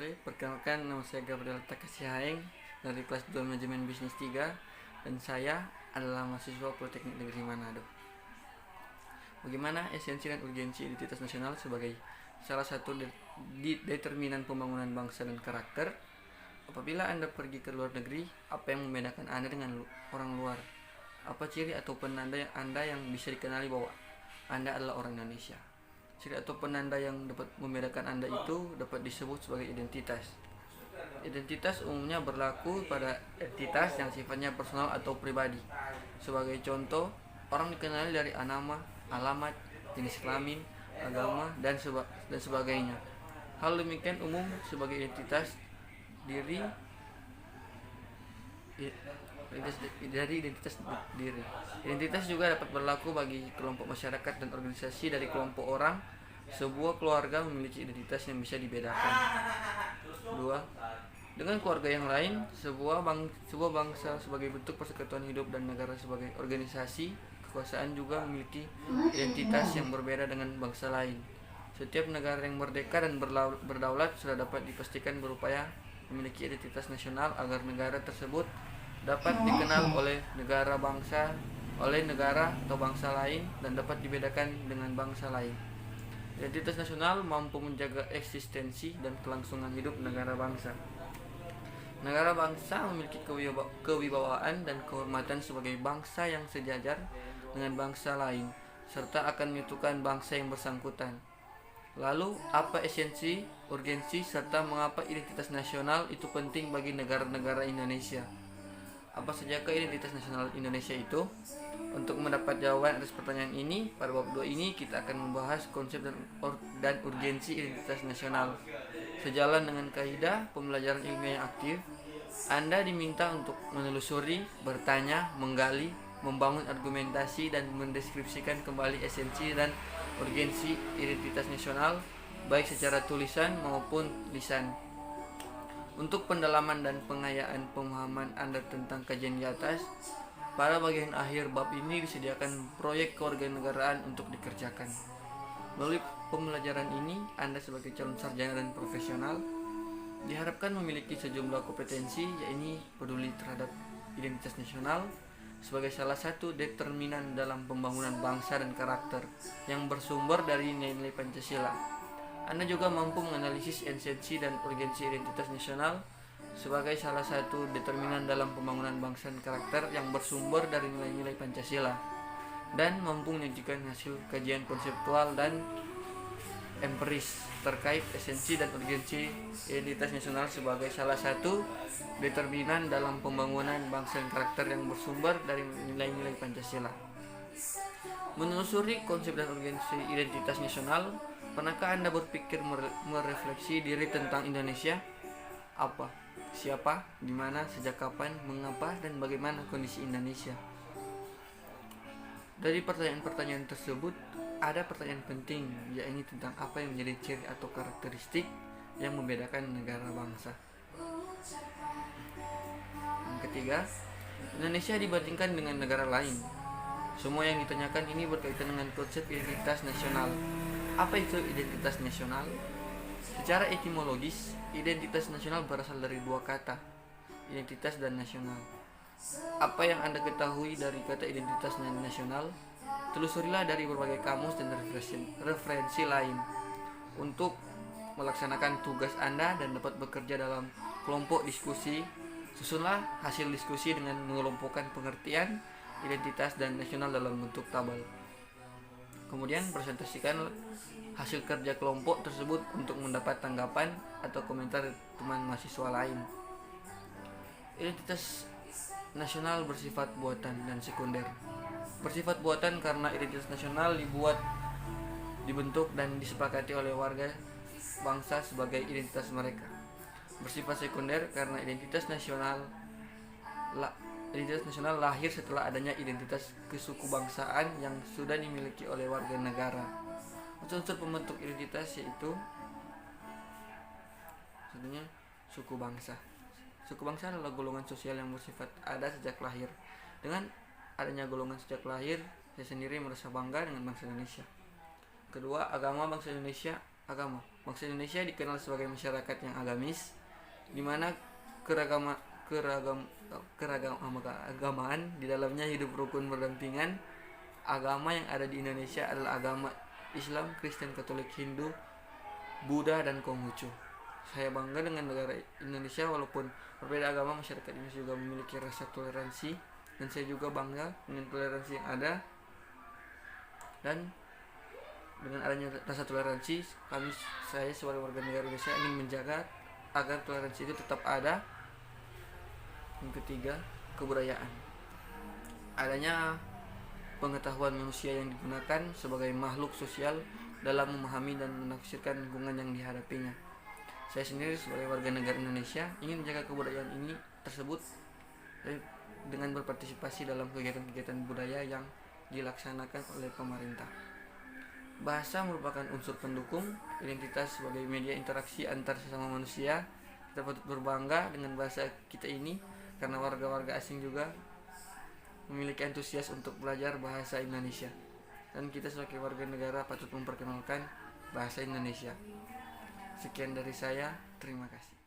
sore. Perkenalkan, nama saya Gabriel Takasihaeng dari kelas 2 Manajemen Bisnis 3 dan saya adalah mahasiswa Politeknik Negeri Manado. Bagaimana esensi dan urgensi identitas nasional sebagai salah satu determinan pembangunan bangsa dan karakter? Apabila Anda pergi ke luar negeri, apa yang membedakan Anda dengan orang luar? Apa ciri atau penanda Anda yang bisa dikenali bahwa Anda adalah orang Indonesia? Ciri atau penanda yang dapat membedakan Anda itu dapat disebut sebagai identitas. Identitas umumnya berlaku pada entitas yang sifatnya personal atau pribadi. Sebagai contoh, orang dikenali dari nama, alamat, jenis kelamin, agama, dan sebagainya. Hal demikian umum sebagai identitas diri dari identitas diri. Identitas juga dapat berlaku bagi kelompok masyarakat dan organisasi. Dari kelompok orang, sebuah keluarga memiliki identitas yang bisa dibedakan. 2. Dengan keluarga yang lain, sebuah bangsa sebagai bentuk persekutuan hidup dan negara sebagai organisasi kekuasaan juga memiliki identitas yang berbeda dengan bangsa lain. Setiap negara yang merdeka dan berdaulat sudah dapat dipastikan berupaya memiliki identitas nasional agar negara tersebut dapat dikenal oleh negara atau bangsa lain dan dapat dibedakan dengan bangsa lain. Identitas nasional mampu menjaga eksistensi dan kelangsungan hidup negara bangsa. Negara bangsa memiliki kewibawaan dan kehormatan sebagai bangsa yang sejajar dengan bangsa lain, serta akan menyatukan bangsa yang bersangkutan. Lalu, apa esensi, urgensi, serta mengapa identitas nasional itu penting bagi negara-negara Indonesia? Apa sajakah identitas nasional Indonesia itu? Untuk mendapat jawaban atas pertanyaan ini, pada bab 2 ini kita akan membahas konsep dan urgensi identitas nasional. Sejalan dengan kaidah pembelajaran ilmiah yang aktif, Anda diminta untuk menelusuri, bertanya, menggali, membangun argumentasi, dan mendeskripsikan kembali esensi dan urgensi identitas nasional, baik secara tulisan maupun lisan. Untuk pendalaman dan pengayaan pemahaman Anda tentang kajian di atas, pada bagian akhir bab ini disediakan proyek kewarganegaraan untuk dikerjakan. Melalui pembelajaran ini, Anda sebagai calon sarjana dan profesional diharapkan memiliki sejumlah kompetensi, yaitu peduli terhadap identitas nasional sebagai salah satu determinan dalam pembangunan bangsa dan karakter yang bersumber dari nilai-nilai Pancasila. Anda juga mampu menganalisis esensi dan urgensi identitas nasional sebagai salah satu determinan dalam pembangunan bangsa dan karakter yang bersumber dari nilai-nilai Pancasila, dan mampu menyajikan hasil kajian konseptual dan empiris terkait esensi dan urgensi identitas nasional sebagai salah satu determinan dalam pembangunan bangsa dan karakter yang bersumber dari nilai-nilai Pancasila. Menelusuri konsep dan urgensi identitas nasional, pernahkah Anda berpikir merefleksi diri tentang Indonesia? Apa, siapa, di mana, sejak kapan, mengapa, dan bagaimana kondisi Indonesia? Dari pertanyaan-pertanyaan tersebut, ada pertanyaan penting, yaitu tentang apa yang menjadi ciri atau karakteristik yang membedakan negara bangsa. Yang ketiga, Indonesia dibandingkan dengan negara lain. Semua yang ditanyakan ini berkaitan dengan konsep identitas nasional. Apa itu identitas nasional? Secara etimologis, identitas nasional berasal dari dua kata, identitas dan nasional. Apa yang Anda ketahui dari kata identitas dan nasional? Telusurilah dari berbagai kamus dan referensi lain. Untuk melaksanakan tugas Anda dan dapat bekerja dalam kelompok diskusi, susunlah hasil diskusi dengan mengelompokkan pengertian identitas dan nasional dalam bentuk tabel. Kemudian presentasikan hasil kerja kelompok tersebut untuk mendapat tanggapan atau komentar teman mahasiswa lain. Identitas nasional bersifat buatan dan sekunder. Bersifat buatan karena identitas nasional dibentuk dan disepakati oleh warga bangsa sebagai identitas mereka. Bersifat sekunder karena identitas nasional lahir setelah adanya identitas kesukubangsaan yang sudah dimiliki oleh warga negara. Unsur pembentuk identitas yaitu sebenarnya suku bangsa. Suku bangsa adalah golongan sosial yang bersifat ada sejak lahir. Dengan adanya golongan sejak lahir, saya sendiri merasa bangga dengan bangsa Indonesia. Kedua, agama bangsa Indonesia agama. Bangsa Indonesia dikenal sebagai masyarakat yang agamis, di mana keragama keragam keragamaan di dalamnya hidup rukun berdampingan. Agama yang ada di Indonesia adalah agama Islam, Kristen, Katolik, Hindu, Buddha, dan Konghucu. Saya bangga dengan negara Indonesia, walaupun berbeda agama, masyarakat Indonesia juga memiliki rasa toleransi, dan saya juga bangga dengan toleransi yang ada. Dan dengan adanya rasa toleransi, saya sebagai warga negara Indonesia ingin menjaga agar toleransi itu tetap ada. Yang ketiga, kebudayaan. Adanya pengetahuan manusia yang digunakan sebagai makhluk sosial dalam memahami dan menafsirkan lingkungan yang dihadapinya. Saya sendiri sebagai warga negara Indonesia ingin menjaga kebudayaan ini tersebut dengan berpartisipasi dalam kegiatan-kegiatan budaya yang dilaksanakan oleh pemerintah. Bahasa merupakan unsur pendukung identitas sebagai media interaksi antar sesama manusia. Kita patut berbangga dengan bahasa kita ini karena warga-warga asing juga memiliki antusias untuk belajar bahasa Indonesia, dan kita sebagai warga negara patut memperkenalkan bahasa Indonesia. Sekian dari saya, terima kasih.